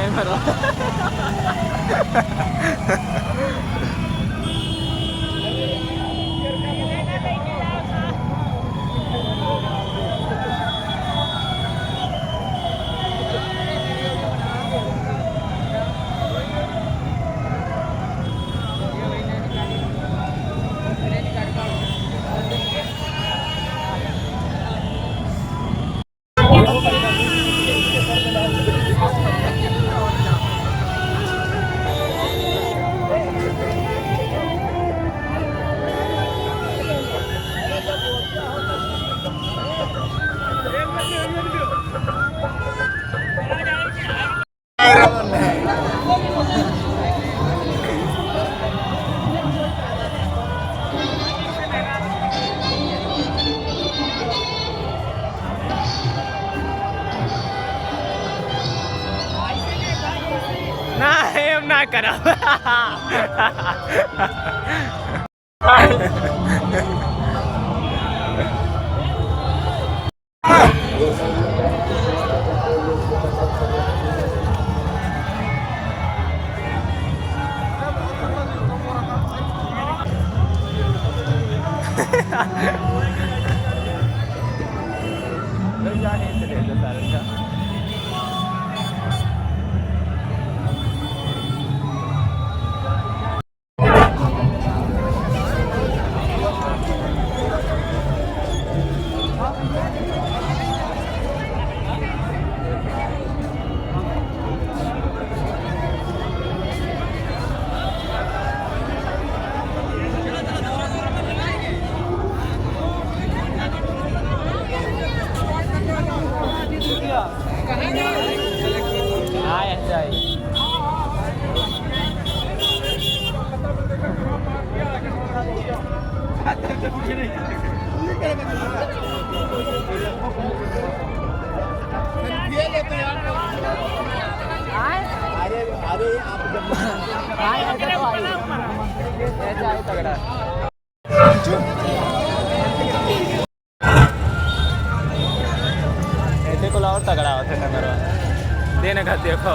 Camera ના એમ ના કરો ऐसे को और तगड़ा होता है मेरा देने का देखो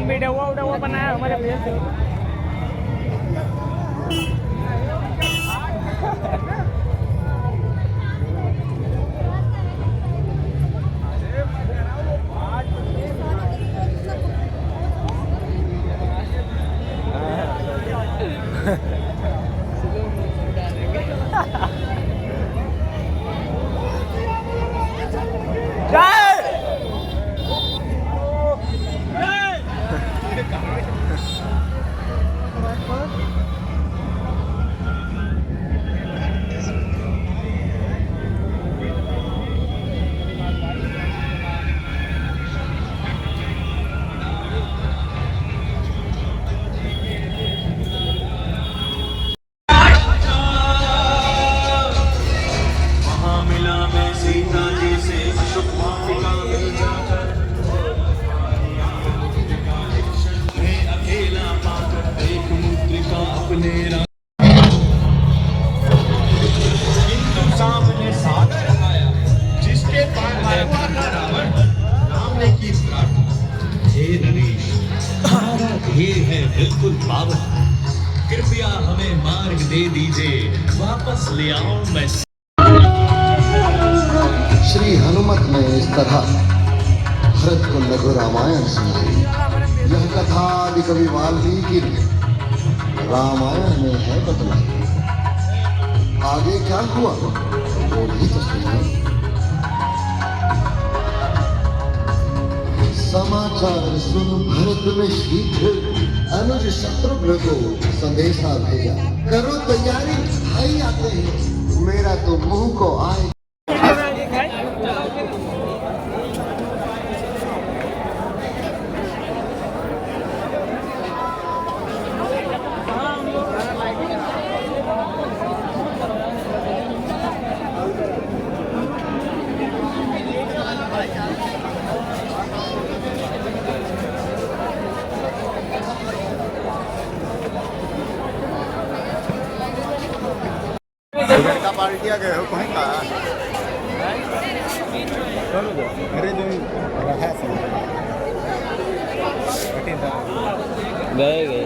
वीडियो बनाया हमारे भैया से बिल्कुल बाबा, कृपया हमें मार्ग दे दीजिए, वापस ले आओ मैं। श्री हनुमत ने इस तरह भरत को लघु रामायण सुनाई। यह कथा आदि कवि वाल्मीकि ने रामायण में है बतलाई। आगे क्या हुआ वो भी तो सुनो। समाचार सुन भरत में शीघ्र अनुज शत्रुघ्न को संदेशा भेजा, करो तैयारी, भाई आते हैं, मेरा तो मुंह को आए। पार्टिया गए हो कहीं का अरे जो रहा गए गए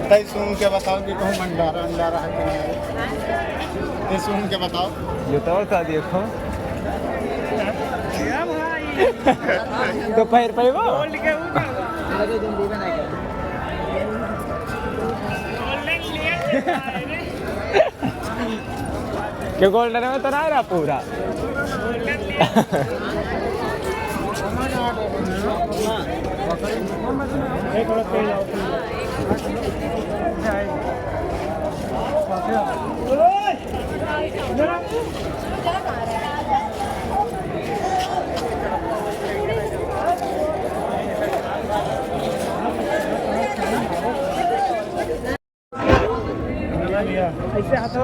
तय सुन के बताओ कि कहूँ भंडारा अंडारा है कि नहीं सुन के बताओ ये तो था देखो तो पैर पे वो के गोल्डन में तो ना रहा पूरा ऐसे हाथों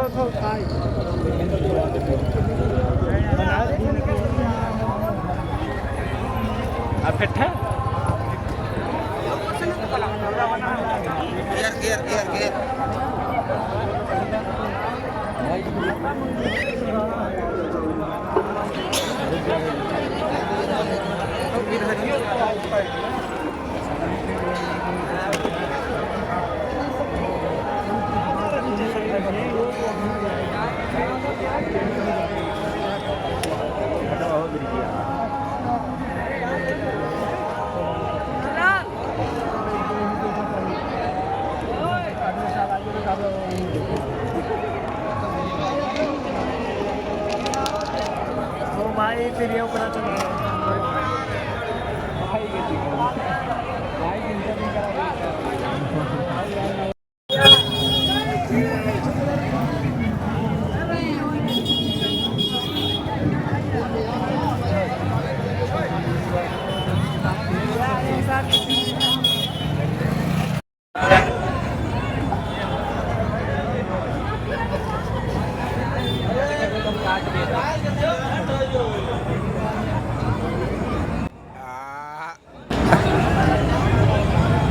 अफेक्ट भाई फिर ये ऊपर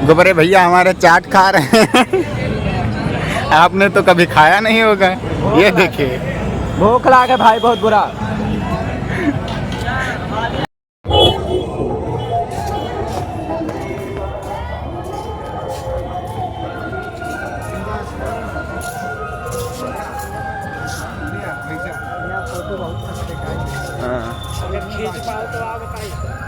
गोबरे भैया हमारे चाट खा रहे हैं आपने तो कभी खाया नहीं होगा ये देखिए भूख लगा भाई बहुत बुरा अगर खींच पाओ तो आप बताइए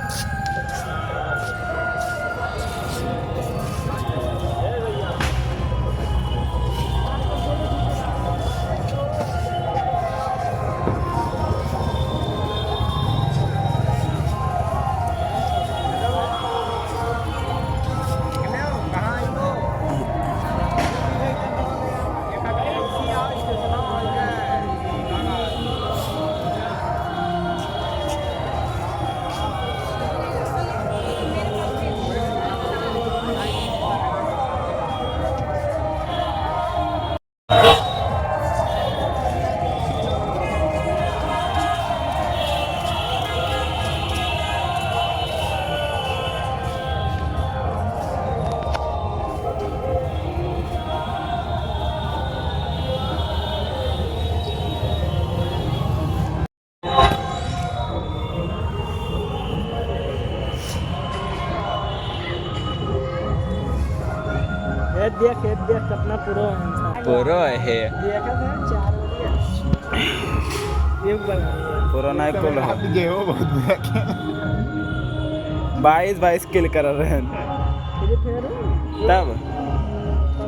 देख अपना पूरा है देखा था 4 बजे एक बार पूरा नहीं कुल आप जे हो बहुत बुरा 22 किल कर रहे हैं फिर तब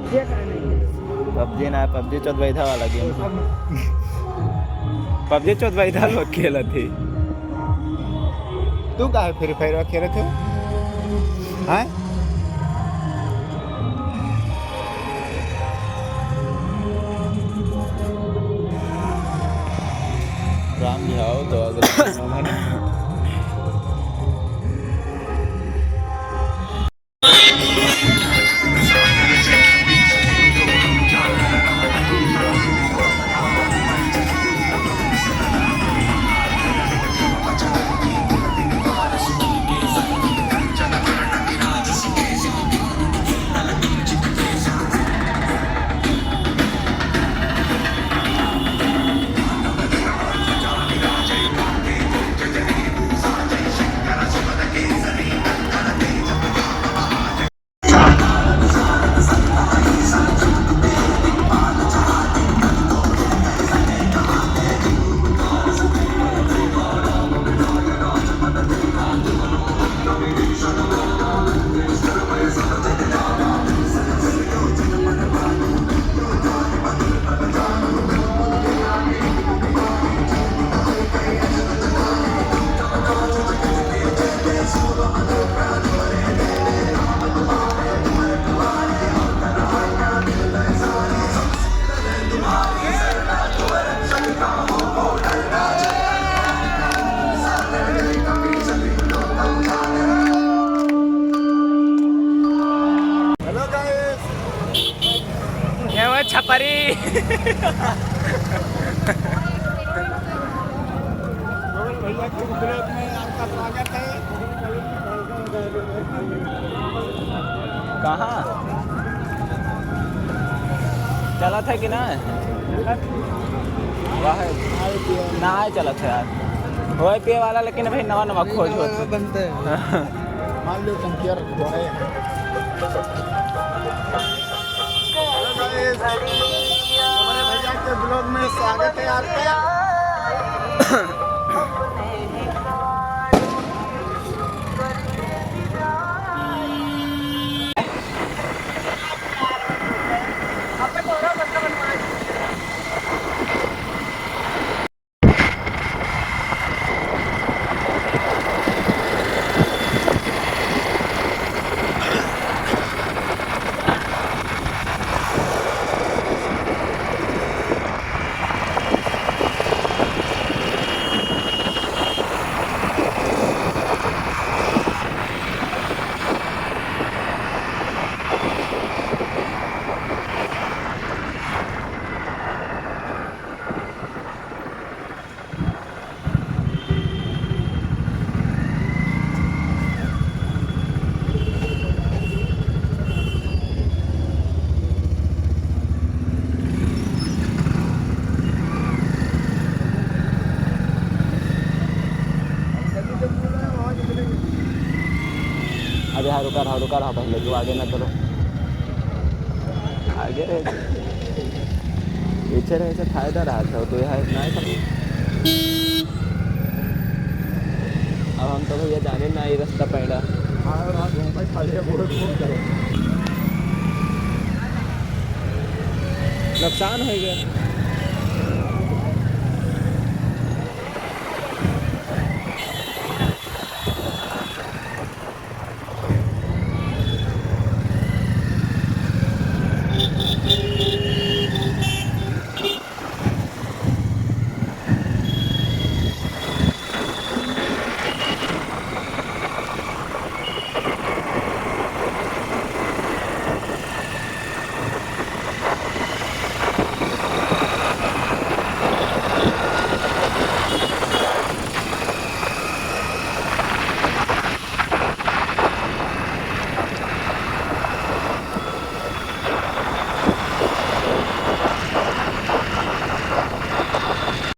देख नहीं पबजी ना पबजी चौदह वाला गेम पबजी 14 लोग खेला थी। तू काहे फ्री फायर खेले थे हैं? राम जी आओ तो अगर छपरी भैया के ब्लॉग में आपका स्वागत है। कहाँ चला था कि ना वह ना चला था यार वो पिए वाला, लेकिन भाई नवा नवा खोज बनते हैं। मान लो टंकिया रखो है। हमारे भैया के ब्लॉग में स्वागत है आपका। अरे हाँ रुका रहा पहले जो आगे ना करो, आगे रहे पीछे रहे से फायदा रहा था तो यह इतना ही। अब हम तो भैया जाने ना ये रास्ता पैदा नुकसान हो गया।